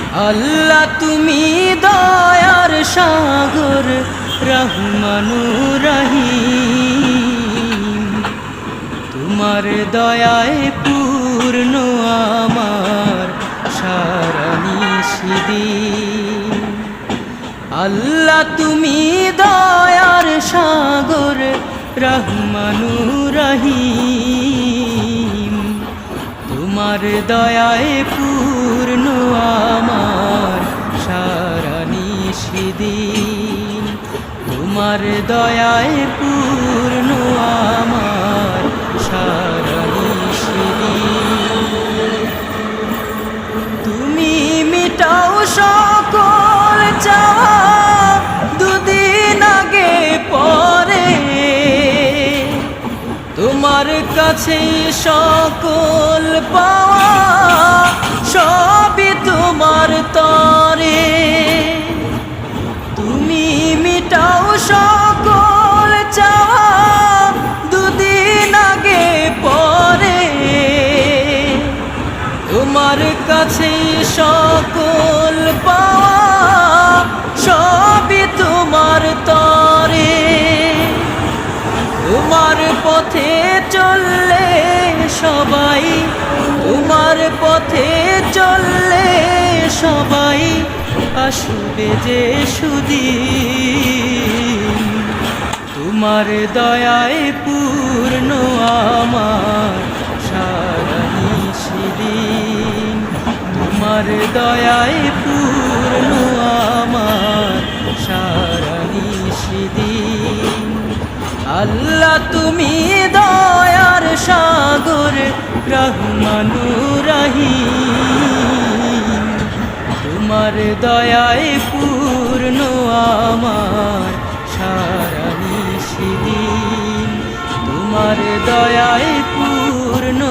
আল্লাহ তুমি দয়ার সাগর রহমানুর রহিম, তোমার দয়ায় পূর্ণ আমার সারা নিশিদিন। আল্লাহ তুমি দয়ার সাগর রহমানুর রহিম, তোমার দয়ায় পূর্ণ আমার সারা নিশিদিন। তোমার দয়ায় পূর্ণ আমার সারা নিশিদিন। তুমি মিটাও সকল চাওয়া দুদিন আগে পরে, তোমার কাছে সকল পাওয়া সবই তোমার তরে। তুমি মিটাও সকল চাওয়া দুদিন আগে পরে, তোমার কাছে সকল পাওয়া সবই তোমার তরে। তোমার পথে চললে সবাই, তোমার পথে চললে সবাই আসবে যে সুদিন। তোমার দয়ায় পূর্ণ আমার সারা নিশিদিন। তোমার দয়ায় পূর্ণ আমার সারা নিশিদিন। আল্লাহ তুমি দয়ার সাগর রহমানুর রহিম, তোমার দয়ায় পূর্ণ আমার সারা নিশিদিন। তোমার দয়ায় পূর্ণ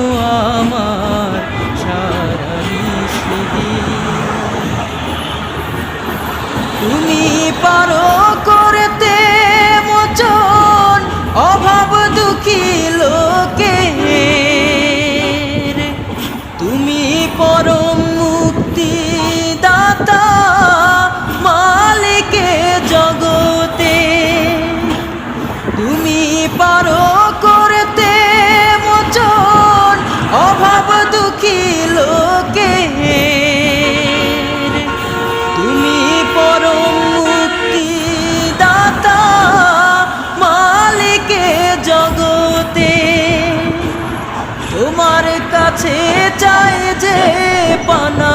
আমার সারা নিশিদিন। তুমি পারো করতে মোচন অভাব দুঃখী লোকের, তুমি পরম মুক্তি দাতা মালিকে জগতে। তুমি পারো করতে মোচন অভাব দুঃখী লোকের, তুমি পরম মুক্তি দাতা মালিকে জগতে। তোমার কাছে চাই যে পানা,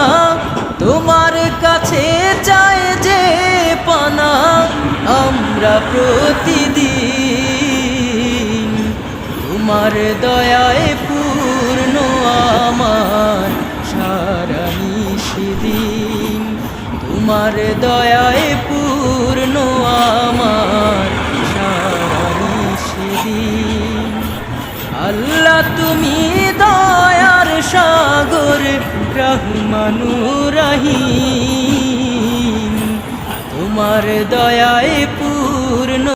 তোমার কাছে চাই যে পানা আমরা প্রতিদিন। তোমার দয়ায় পূর্ণ আমার সারা নিশিদিন। তোমার দয়ায় পূর্ণ আমার সারা নিশিদিন। আল্লাহ তুমি দয়ার সাগর রহমানুর রহিম, তোমার দয়ায় পূর্ণ